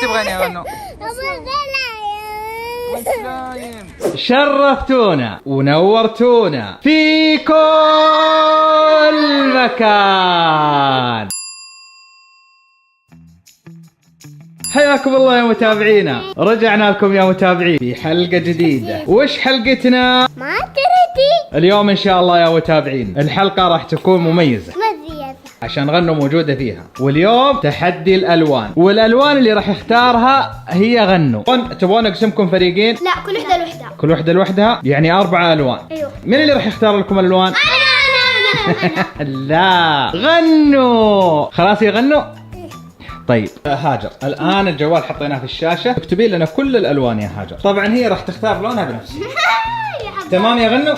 تبغين يا غنو؟ شرفتونا ونورتونا في كل مكان. حياكم الله يا متابعينا، رجعنا لكم يا متابعين في حلقة جديدة. وش حلقتنا؟ ما تريدي اليوم ان شاء الله يا متابعين الحلقة راح تكون مميزة مزية عشان غنو موجودة فيها. واليوم تحدي الألوان، والألوان اللي راح يختارها هي غنو. تبغون أقسمكم فريقين؟ لا، كل وحدة لوحدها. كل وحدة لوحدها، يعني 4 ألوان. ايوه. مين اللي راح يختار لكم الألوان؟ انا لا، غنو. خلاص يا غنو. طيب هاجر، الآن الجوال حطيناه في الشاشة، اكتبي لنا كل الألوان يا هاجر. طبعا هي راح تختار لونها بنفسها. تمام يا غنو؟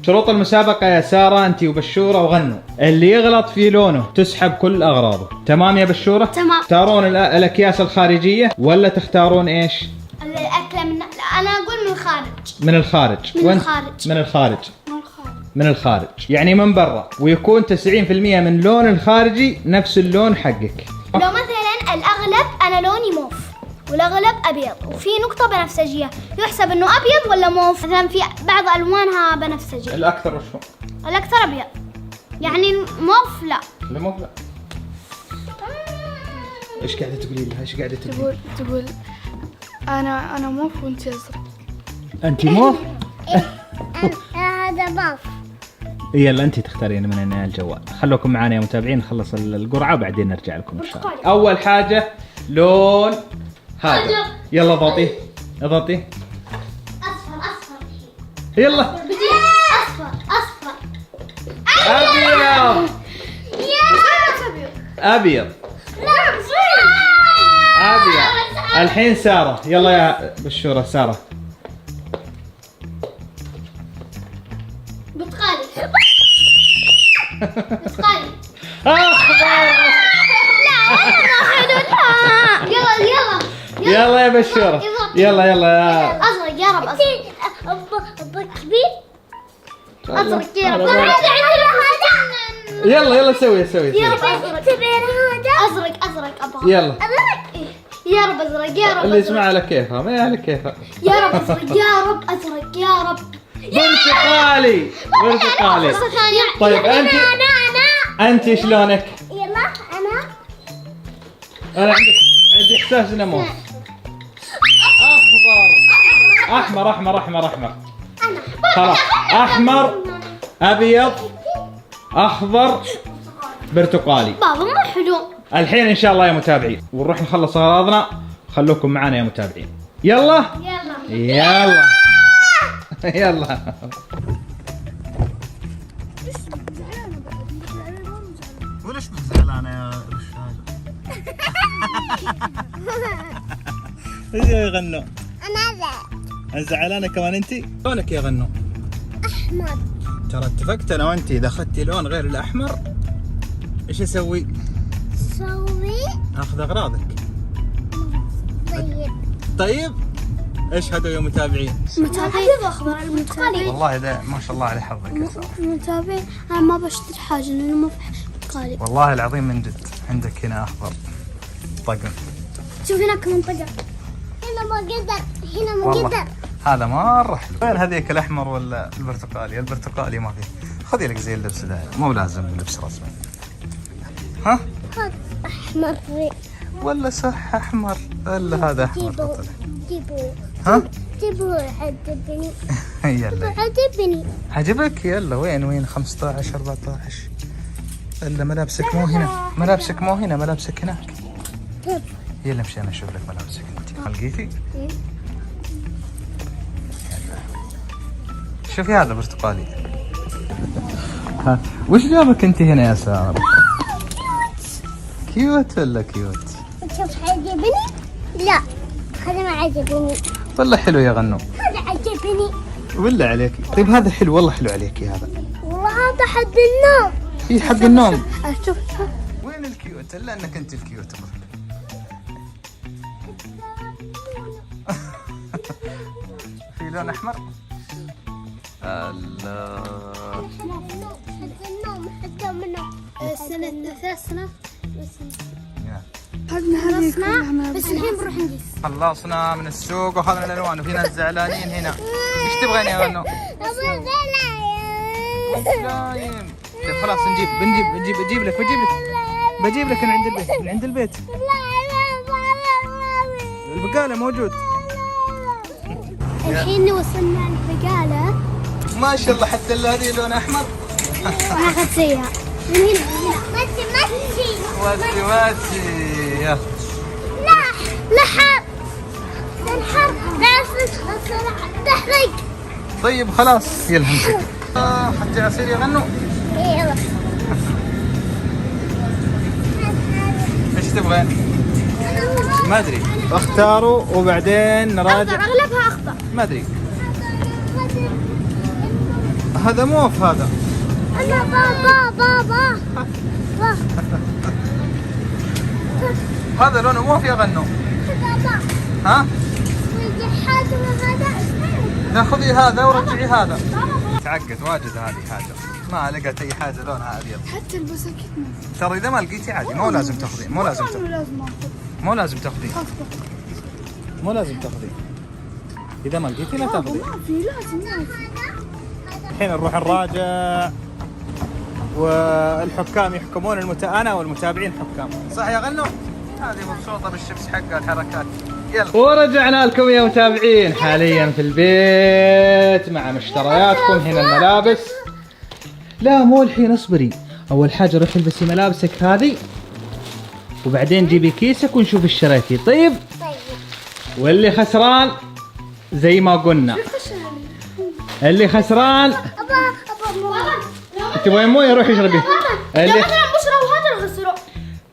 شروط المسابقة يا سارة، أنت وبشورة وغنو، اللي يغلط في لونه تسحب كل أغراضه. تمام يا بشورة؟ تمام. تختارون الأكياس الخارجية ولا تختارون إيش؟ الأكلة لا، أنا أقول من الخارج. من الخارج. من الخارج. من الخارج. من الخارج. من الخارج، يعني من برا، ويكون 90% من لون الخارجي نفس اللون حقك. لو مثلا الأغلب أنا لوني موف والأغلب أبيض وفي نقطة بنفسجية، يحسب إنه أبيض ولا موف؟ مثلا في بعض ألوانها بنفسجية. الأكثر وش هو؟ الأكثر أبيض، يعني موف لا. لا مو لا. ايش قاعدة تقولي لها؟ ايش قاعدة تقولي؟ تقول انا موف وانت ازرق. انت موف؟ هذا موف. يلا انت تختارين من الجوال. خلوكم معانا يا متابعين، نخلص القرعة وبعدين نرجع لكم ان شاء الله. اول حاجة لون هذا. يلا اضغطي اضغطي. أصفر. يلا. أصفر. ابيض. ابيض. ابيض. الحين سارة، يلا يا بشورة. سارة. برتقالي. اخضر. يلا يا بشورة. يلا. أزرق يا رب. أزرق كبير. أزرق يا رب. يلا سوي. أزرق أبغى. يلا. يا رب أزرق يا رب. اللي يسمع على كيفها، ما على كيفها. يا رب أزرق يا رب. أزرق يا رب. برتقالي. طيب انت شلونك؟ يلا انا عندي احساس انه موف. احمر. خلاص، احمر، ابيض، اخضر، برتقالي. بابا مو حلو. الحين ان شاء الله يا متابعين ونروح نخلص اغراضنا. خلوكم معنا يا متابعين. يلا. وليش زعلانة يا رشاد؟ ايش يا غنو؟ أنا زعلانة كمان انتي؟ لونك يا غنو؟ أحمر. ترى اتفقت انا وانتي اذا اخذتي لون غير الاحمر ايش اسوي؟ اخذ اغراضك. طيب اشهدوا يا متابعين. متابعين أخضر البرتقالي. والله ده ما شاء الله على حظك يا سارة. متابعين أنا ما بشتري حاجة لأنه ما في برتقالي. والله العظيم من جد عندك هنا اخضر طقم. شوف هناك كمان طقم. هنا ما قدر. هذا مرة حلو. وين هذيك الاحمر ولا البرتقالي؟ البرتقالي ما في. خذي لك زي اللبس ده، مو لازم لبس رسمي. ها؟ خذ أحمر ولا صح احمر الا هذا احمر. جيبوه. ها؟ جيبوه عجبني. يلا عجبني. عجبك؟ يلا وين 15 14 الا ملابسك مو هنا، ملابسك هناك. طيب. يلا مشي انا اشوف لك ملابسك انت. لقيتي؟ شوفي هذا برتقالي. ها وش جابك انت هنا يا سارة؟ كيوت ولا كيوت؟ شوف عجبني؟ لا هذا ما عجبني. والله حلو يا غنو. هذا عجبني. ولا عليكي. طيب هذا حلو، والله حلو عليكي هذا. والله هذا حق النوم. في حق النوم. شوف وين الكيوت؟ الا انك انت الكيوت. في لون احمر. الله. حق النوم. السنة 3 سنة. هذه كلها من بس الحين بنروح نقيس. خلصنا من السوق واخذنا الالوان وفي ناس زعلانين هنا. ايش تبغين يا غنو؟ نايم. طيب خلاص بجيب لك من عند البيت. البقالة موجود. الحين وصلنا البقالة. ما شاء الله حتى هذه لون احمر. ناخذ زيها من هنا. ماتي يلا. لا حر تحرق. طيب خلاص يلا امسك. حتى عصير يا غنو. يلا. ايش تبغين؟ ما ادري اختاروا وبعدين نراجع. اغلبها اخضر. ما ادري هذا موف هذا. انا بابا هذا لونه موف يا غنو. ها؟ لا خذي هذا ورجعي هذا. تعقد واجد هذه حاجة ما لقيت اي حاجة لونها ابيض. حتى البسكت ترى اذا ما لقيتي عادي مو لازم تاخذي مو لازم تاخذي اذا ما لقيتي لا تاخذي. ما في لازم الحين نروح نراجع والحكام يحكمون انا والمتابعين حكام. صح يا غنو؟ هذه مبسوطة بالشبس حقها الحركات. يلا ورجعنا لكم يا متابعين حاليا في البيت مع مشترياتكم. هنا الملابس. لا مو الحين اصبري. اول حاجة روحي البسي ملابسك هذه وبعدين جيبي كيسك ونشوف ايش شريتي. طيب واللي خسران زي ما قلنا اللي خسران تبغين مويه روحي اشربي. اللي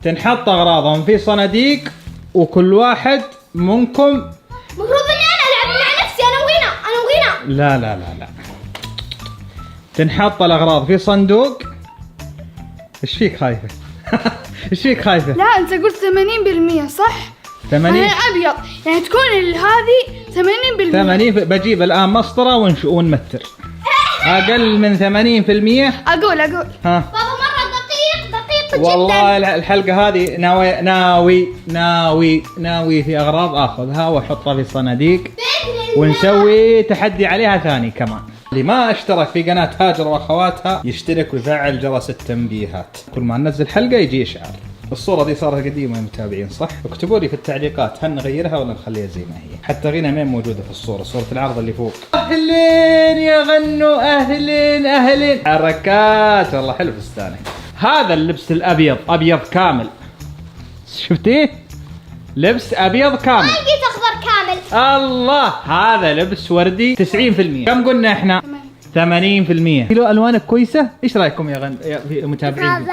تنحط اغراضهم في صناديق وكل واحد منكم المفروض اني انا العب مع نفسي. انا وغينا لا تنحط الاغراض في صندوق. ايش فيك خايفه؟ ايش فيك خايفه؟ لا انت قلت 80% صح؟ 80 ابيض يعني تكون هذه 80%. 80 بجيب الان مسطره ونمتر. اقل من 80%. اقول ها بابا مره دقيق جدا. والله الحلقه هذه ناوي في اغراض اخذها واحطها في صناديق ونسوي تحدي عليها ثاني كمان. اللي ما اشترك في قناه هاجر واخواتها يشترك ويفعل جرس التنبيهات. كل ما ننزل حلقه يجي اشعار. الصورة دي صارت قديمة يا متابعين صح؟ اكتبوا لي في التعليقات هل نغيرها ولا نخليها زي ما هي. حتى غنى مين موجودة في الصورة العرض اللي فوق. اهلين يا غنو اهلين حركات والله حلو فستانك. هذا اللبس الابيض ابيض كامل. شفتيه؟ لبس ابيض كامل. ما لقيت اخضر كامل. الله هذا لبس وردي 90%. كم قلنا احنا؟ 80%. كيلو الوانك كويسة؟ ايش رايكم يا متابعين؟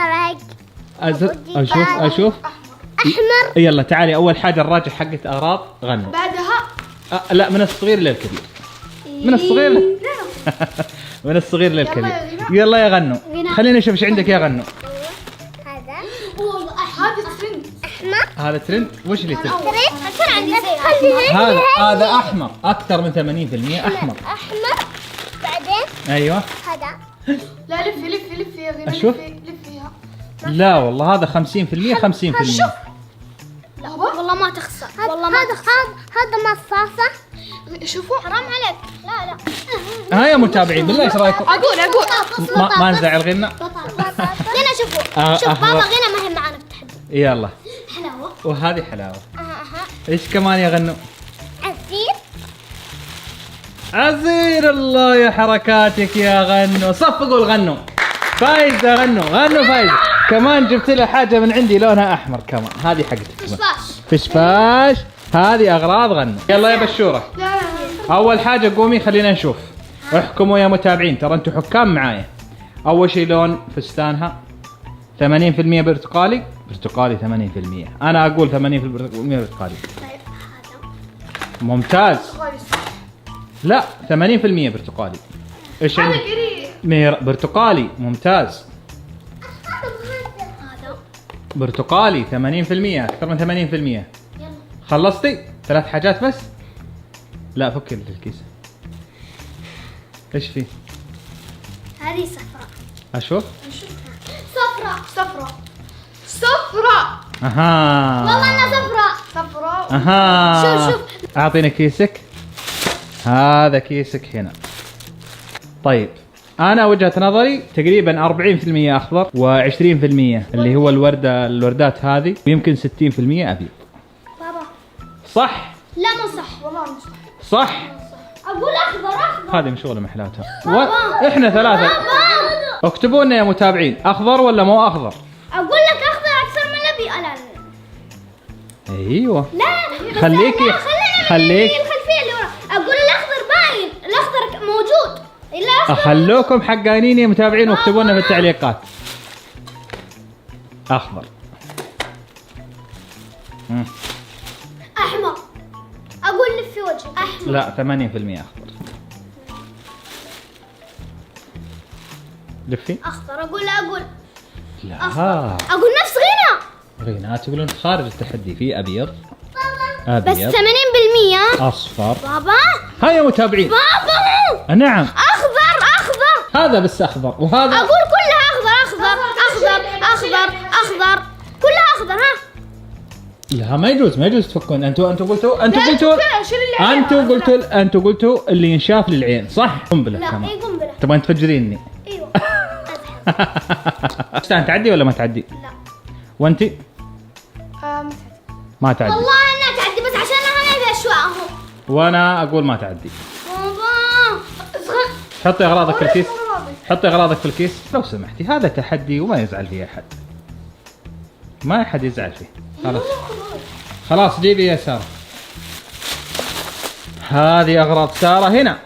اشوف احمر. يلا تعالي اول حاجه نراجع حقة اغراض غنو. بعدها لا من الصغير للكبير. من الصغير للكبير. يلا يا غنو خلينا نشوف ايش عندك يا غنو. هذا ترند احمر. هذا ترند. وش اللي ترند؟ كان عندي زي هذا احمر اكثر من 80% احمر. بعدين ايوه هذا. لا لفي يا غنى. اشوف. لفيها. لا والله هذا 50% 50%. لا والله ما تخسر. والله ما تخسر. هذا مصاصة. شوفوا حرام عليك. لا ها يا متابعين بالله ايش رايكم؟ اقول ما نزعل غنى. غنى شوف بابا غنى ما هي معنا في التحدي. يلا حلاوة. وهذه حلاوه. ايش كمان يا غنو؟ عزير. الله يا حركاتك يا غنو. صفقوا الغنو. فايز يا غنو فايز. كمان جبت له حاجه من عندي لونها احمر كمان. هذه حقتك فشفاش. هذه اغراض غنو. يلا يا بشوره اول حاجه قومي خلينا نشوف. احكموا يا متابعين ترى انتم حكام معايا. اول شيء لون فستانها 80% برتقالي 80%. انا اقول 80% برتقالي. ممتاز. لا 80% برتقالي. ايش عندك؟ برتقالي ممتاز. برتقالي 80% اكثر من 80%. خلصتي 3 حاجات بس. لا فكي الكيس. ايش فيه؟ هذه صفراء. اشوف. صفراء. اها والله انها صفراء. صفراء. اها شوف. اعطيني كيسك. هذا كيسك هنا. طيب انا وجهة نظري تقريبا 40% اخضر و20% اللي هو الوردات هذه، ويمكن 60% ابيض. بابا صح؟ لا مو صح. والله مش صح. صح؟ اقول اخضر. هذه مشغولة محلاتها. واحنا ثلاثة. اكتبوا لنا يا متابعين، اخضر ولا مو اخضر؟ اقول لك اخضر اكثر من ابي. لا ايوه. لا خليكي خليك الخلفيه اللي ورا. اقول الاخضر باين، الاخضر موجود. الا خلوكم حقانين يا متابعين، واكتبوا لنا في التعليقات. اخضر. احمر. اقول لف في وجهك. احمر. لا 8% اخضر. لفي. اخضر. اقول لا اقول نفس غنى. غينا تقولون خارج التحدي. في ابيض، بس 80% اصفر. بابا. ها يا متابعين. بابا نعم اخضر. هذا بس اخضر، وهذا اقول كلها اخضر. كلها اخضر. ها لا ما يجوز تفكون. انتوا قلتوا انتوا قلتوا اللي ينشاف للعين، صح؟ قنبله لا كمان. اي قنبله. تبغين تفجريني؟ ايوه. استنى، تعدي ولا ما تعدي؟ لا وانتي؟ ما تعدي. والله انها تعدي، بس عشان انا في اشواء اهو. وانا اقول ما تعدي. بابا حطي اغراضك في الكيس. حطي اغراضك في الكيس لو سمحتي. هذا تحدي وما يزعل فيه احد. ما احد يزعل فيه. خلاص جيبي يا سارة. هذه اغراض سارة هنا.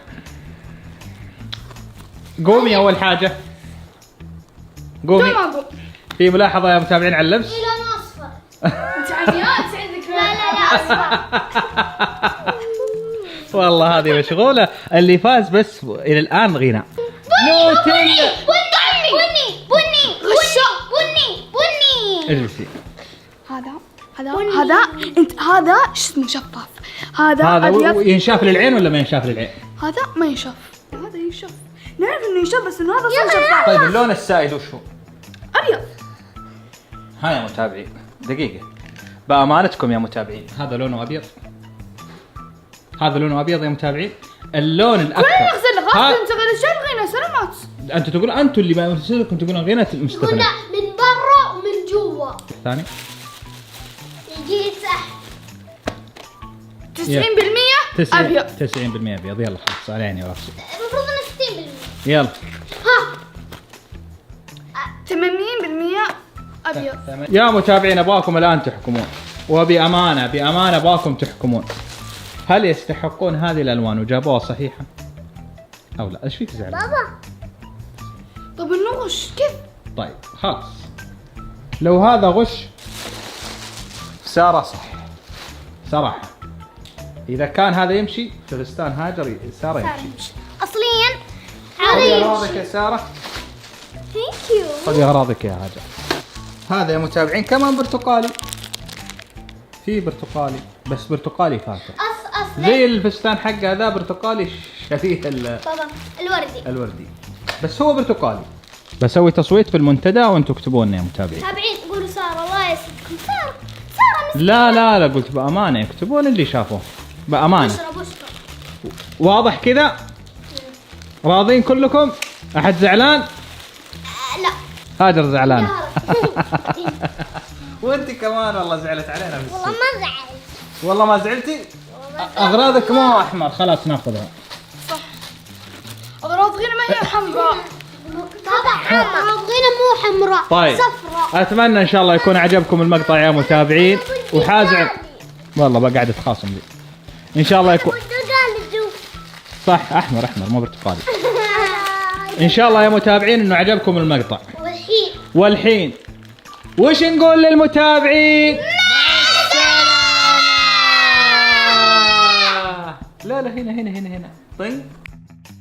قومي اول حاجة. قومي. في ملاحظة يا متابعين على اللبس. لون اصفر. لا اصفر. والله هذه مشغولة. اللي فاز بس الى الان غنى. نوتيلا. بني. اجلسي. هذا انت هذا شو اسمه شفاف. هذا هذا ابيض. ينشاف للعين ولا ما ينشاف للعين؟ هذا ما ينشف. هذا ينشف. نعرف انه ينشف بس انه هذا صار شفاف. طيب اللون السائد وش هو؟ ابيض. ها يا متابعين دقيقة، بأمانتكم يا متابعين، هذا لونه أبيض. هذا لونه أبيض يا متابعين. اللون الأكثر. كلنا نغسل غسل نشغل الشيء غينا سلامات. أنتوا تقولون، أنتوا اللي ما يرسلكم تقولون غينا المستثنى. قلنا من برا ومن جوا. الثاني يجي صح. 90% ابيض. 90% أبيض. يلا خلاص على عيني وراسي. المفروض انه 60%. يلا. ها 80% ابيض. يا متابعين أبغاكم الآن تحكمون، وبأمانة أبغاكم تحكمون. هل يستحقون هذه الألوان وجابوها صحيحة أو لا؟ إيش فيك زعل؟ بابا طب انه غش كيف؟ طيب خلاص، لو هذا غش سارة صح صراحة. إذا كان هذا يمشي فلسطان هاجر سارة يمشي. اصليا خذي عريض. أغراضك يا سارة. ثانك يو. خذي أغراضك يا هاجر. هذا يا متابعين كمان برتقالي. في برتقالي بس برتقالي فاتح زي الفستان حقه هذا برتقالي شبيه بابا الوردي بس هو برتقالي. بسوي تصويت في المنتدى وانتم اكتبوا لنا يا متابعين. تابعين قولوا سارة. الله يسعدكم. سارة لا قلت بأمانة اكتبوا لنا اللي شافوه بأمانة. اشرب. واضح كذا؟ راضين كلكم؟ أحد زعلان؟ لا هاجر زعلان. وانت كمان والله زعلت علينا في والله السوق. ما زعل. والله ما زعلتي؟ أغراضك مو أحمر خلاص ناخذها. اغراض غير ما هي حمراء. طبعا غينا مو حمراء. طيب صفراء. أتمنى إن شاء الله يكون عجبكم المقطع يا متابعين. وحازم والله بقعد اتخاصم دي. إن شاء الله يكون صح. أحمر مو برتقالي. إن شاء الله يا متابعين إنه عجبكم المقطع. والحين وش نقول للمتابعين؟ لا هنا طيب